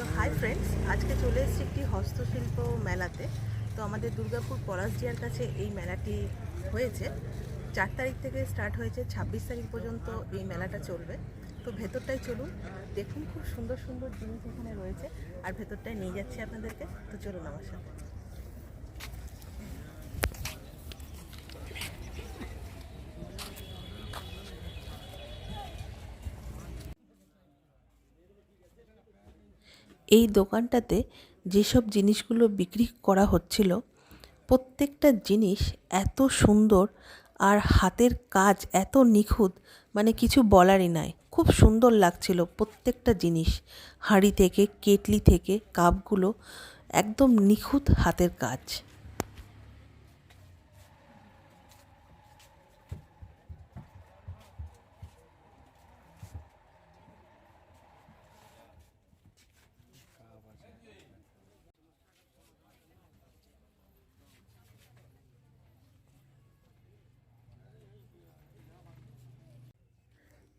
তো hi friends, আজকে চলে এসেছি একটি হস্তশিল্প মেলাতে। তো আমাদের দুর্গাপুর পলাশদিয়ার কাছে এই মেলাটি হয়েছে। 4 তারিখ থেকে স্টার্ট হয়েছে, 26 তারিখ পর্যন্ত এই মেলাটা চলবে। তো ভেতরটাই চলুন, দেখুন খুব সুন্দর সুন্দর জিনিস এখানে রয়েছে, আর ভেতরটায় নিয়ে যাচ্ছি আপনাদেরকে। তো চলুন আমার সাথে। এই দোকানটাতে যেসব জিনিসগুলো বিক্রি করা হচ্ছিল, প্রত্যেকটা জিনিস এত সুন্দর আর হাতের কাজ এত নিখুঁত, মানে কিছু বলারই নাই। খুব সুন্দর লাগছিল প্রত্যেকটা জিনিস, হাঁড়ি থেকে কেটলি থেকে কাপগুলো একদম নিখুঁত হাতের কাজ।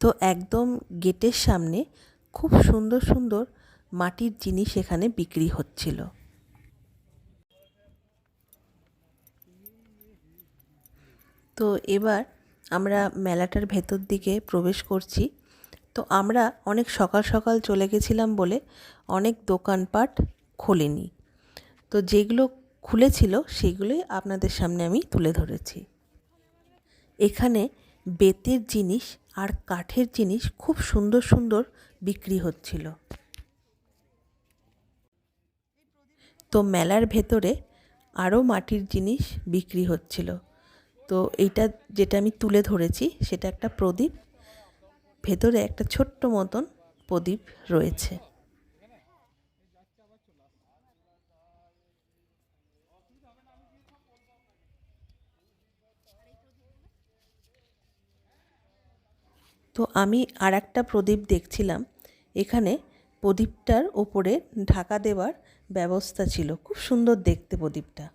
তো একদম গেটের সামনে খুব সুন্দর সুন্দর মাটির জিনিস এখানে বিক্রি হচ্ছিল। তো এবার আমরা মেলাটার ভেতর দিকে প্রবেশ করছি। তো আমরা অনেক সকাল সকাল চলে গেছিলাম বলে অনেক দোকানপাট খোলেনি। তো যেগুলো খুলেছিল সেগুলোই আপনাদের সামনে আমি তুলে ধরেছি। এখানে বেতের জিনিস আর কাঠের জিনিস খুব সুন্দর সুন্দর বিক্রি হচ্ছিল। তো মেলার ভেতরে আরও মাটির জিনিস বিক্রি হচ্ছিল। তো এইটা যেটা আমি তুলে ধরেছি সেটা একটা প্রদীপ, ভেতরে একটা ছোট্ট মতন প্রদীপ রয়েছে। তো আমি আর একটা প্রদীপ দেখছিলাম, এখানে প্রদীপটার ওপরে ঢাকা দেওয়ার ব্যবস্থা ছিল, খুব সুন্দর দেখতে প্রদীপটা।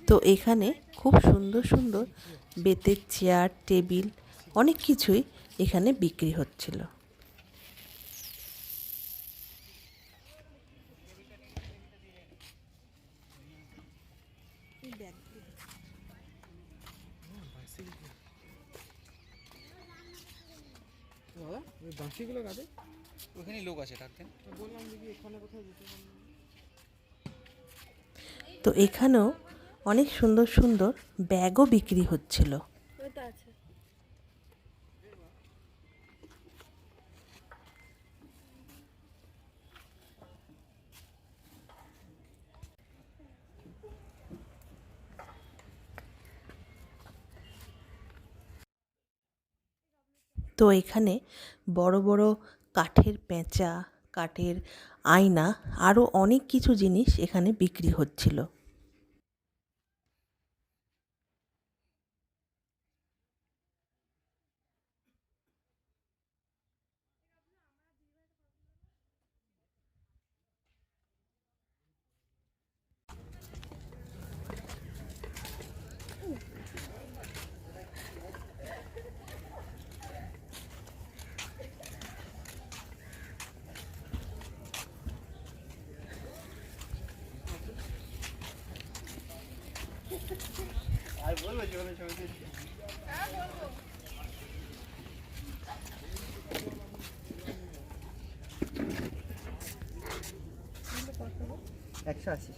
তো এখানে খুব সুন্দর সুন্দর বেতের চেয়ার টেবিল অনেক কিছুই এখানে বিক্রি হচ্ছিল। তো এখানেও অনেক সুন্দর সুন্দর ব্যাগও বিক্রি হচ্ছিল। তো এখানে বড় বড় কাঠের পেঁচা, কাঠের আয়না, আরও অনেক কিছু জিনিস এখানে বিক্রি হচ্ছিল। একশো আশি।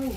তো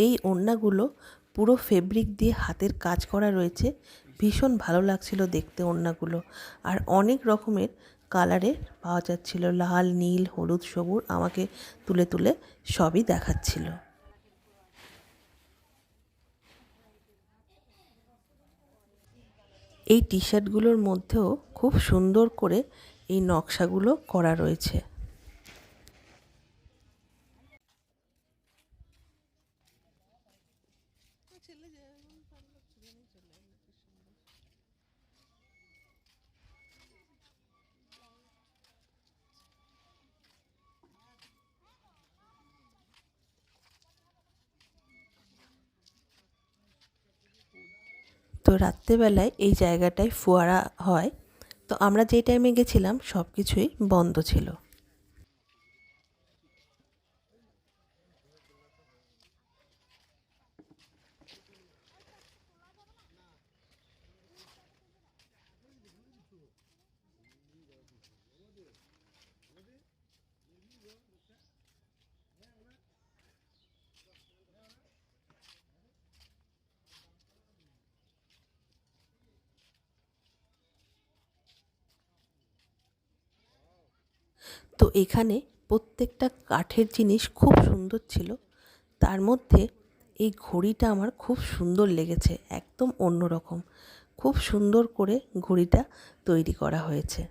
এই ওড়নাগুলো পুরো ফেব্রিক দিয়ে হাতের কাজ করা রয়েছে, ভীষণ ভালো লাগছিল দেখতে ওড়নাগুলো। আর অনেক রকমের কালারের পাওয়া যাচ্ছিল, লাল, নীল, হলুদ, সবুজ, আমাকে তুলে তুলে সবই দেখাচ্ছিল। এই টি শার্টগুলোর মধ্যেও খুব সুন্দর করে এই নকশাগুলো করা রয়েছে। তো রাত্রেবেলায় এই জায়গাটায় ফোয়ারা হয়, তো আমরা যে টাইমে গেছিলাম সব কিছুই বন্ধ ছিল। তো এখানে প্রত্যেকটা কাঠের জিনিস খুব সুন্দর ছিল, তার মধ্যে এই ঘড়িটা আমার খুব সুন্দর লেগেছে, একদম অন্যরকম, খুব সুন্দর করে ঘড়িটা তৈরি করা হয়েছে।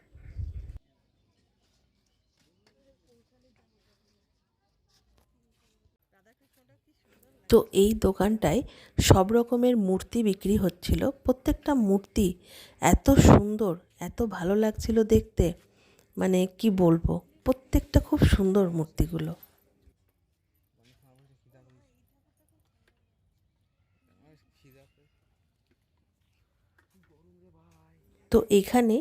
তো এই দোকানটায় সব রকমের মূর্তি বিক্রি হচ্ছিল, প্রত্যেকটা মূর্তি এত সুন্দর, এত ভালো লাগছিল দেখতে, মানে কি বলবো, প্রত্যেকটা খুব সুন্দর মূর্তিগুলো। তো এখানে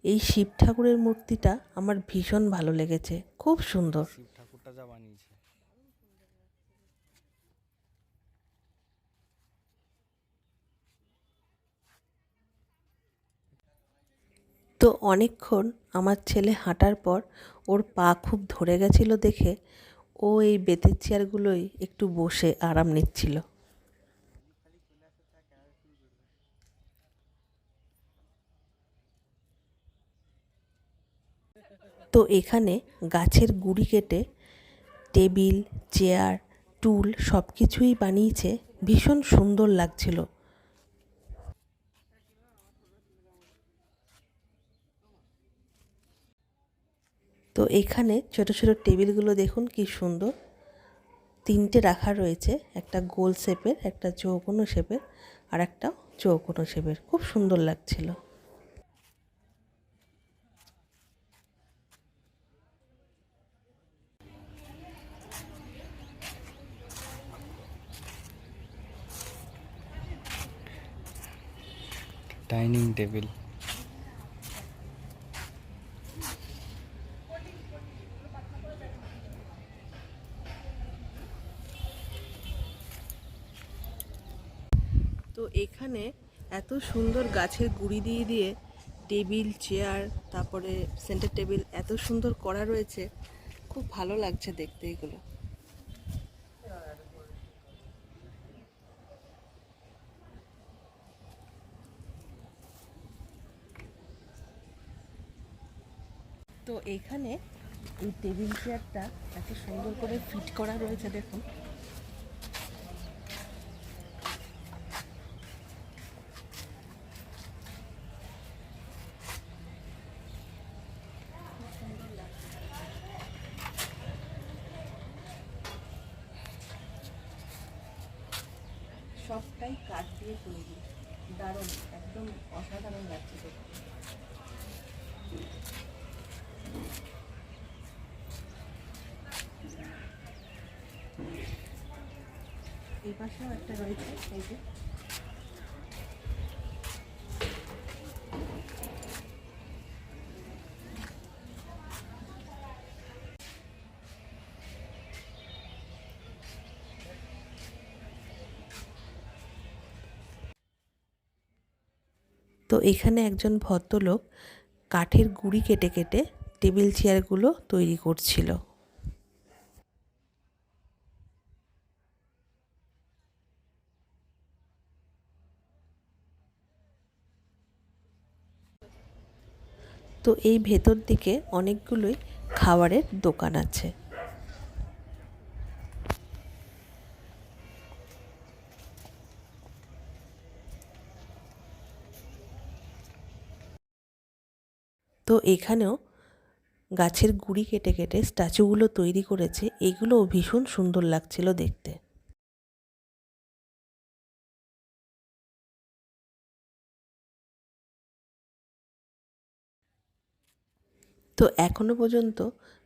এই শিব ঠাকুরের মূর্তিটা আমার ভীষণ ভালো লেগেছে, খুব সুন্দর। শিব ঠাকুরটা যা বানিয়েছে। তো অনেকক্ষণ আমার ছেলে হাঁটার পর ওর পা খুব ধরে গেছিলো দেখে ও এই বেতের চেয়ারগুলোই একটু বসে আরাম নিচ্ছিল। তো এখানে গাছের গুঁড়ি কেটে টেবিল, চেয়ার, টুল সব কিছুই বানিয়েছে, ভীষণ সুন্দর লাগছিল। তো এখানে ছোট ছোট টেবিলগুলো দেখুন কি সুন্দর, তিনটে রাখা রয়েছে, একটা গোল শেপের, একটা চৌকোনো শেপের, আর একটা চৌকোনো শেপের, খুব সুন্দর লাগছিল। Dining table. তো এখানে এত সুন্দর গাছের গুঁড়ি দিয়ে দিয়ে টেবিল, চেয়ার, তারপরে সেন্টার টেবিল এত সুন্দর করা রয়েছে, খুব ভালো লাগছে দেখতে এগুলো। তো এখানে এই টেবিল চেয়ারটা এত সুন্দর করে ফিট করা রয়েছে দেখুন। সবটাই কাঠ দিয়ে তৈরি, দারুণ, একদম অসাধারণ লাগছে দেখতে। এই পাশেও একটা রয়েছে, এই যে। তো এখানে একজন ভদ্রলোক কাঠের গুঁড়ি কেটে কেটে টেবিল চেয়ারগুলো তৈরি করছিল। তো এই ভেতর দিকে অনেকগুলোই খাবারের দোকান আছে। তো এখানেও গাছের গুঁড়ি কেটে কেটে স্ট্যাচুগুলো তৈরি করেছে, এগুলোও ভীষণ সুন্দর লাগছিল দেখতে। তো এখনো পর্যন্ত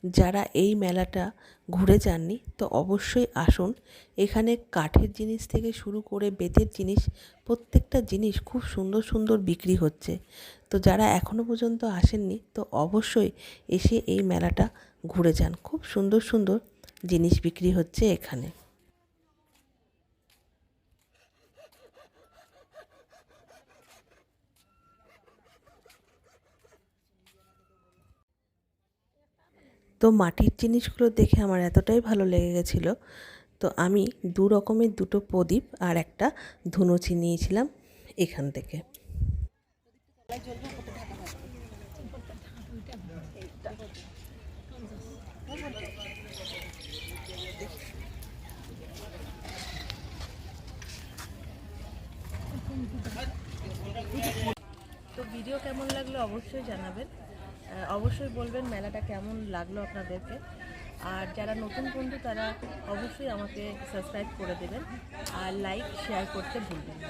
যারা এই মেলাটা ঘুরে যাননি তো অবশ্যই আসুন। এখানে কাঠের জিনিস থেকে শুরু করে বেতের জিনিস, প্রত্যেকটা জিনিস খুব সুন্দর সুন্দর বিক্রি হচ্ছে। তো যারা এখনো পর্যন্ত আসেননি তো অবশ্যই এসে এই মেলাটা ঘুরে যান, খুব সুন্দর সুন্দর জিনিস বিক্রি হচ্ছে এখানে। তো মাটির জিনিসগুলো দেখে আমার এতটাই ভালো লেগে গেছিলো, তো আমি 2 রকমের 2টো প্রদীপ আর একটা ধুনুচি নিয়েছিলাম এখান থেকে। তো ভিডিও কেমন লাগলো অবশ্যই জানাবেন, অবশ্যই বলবেন মেলাটা কেমন লাগলো আপনাদেরকে। আর যারা নতুন বন্ধু তারা অবশ্যই আমাকে সাবস্ক্রাইব করে দেবেন আর লাইক শেয়ার করতে ভুলবেন না।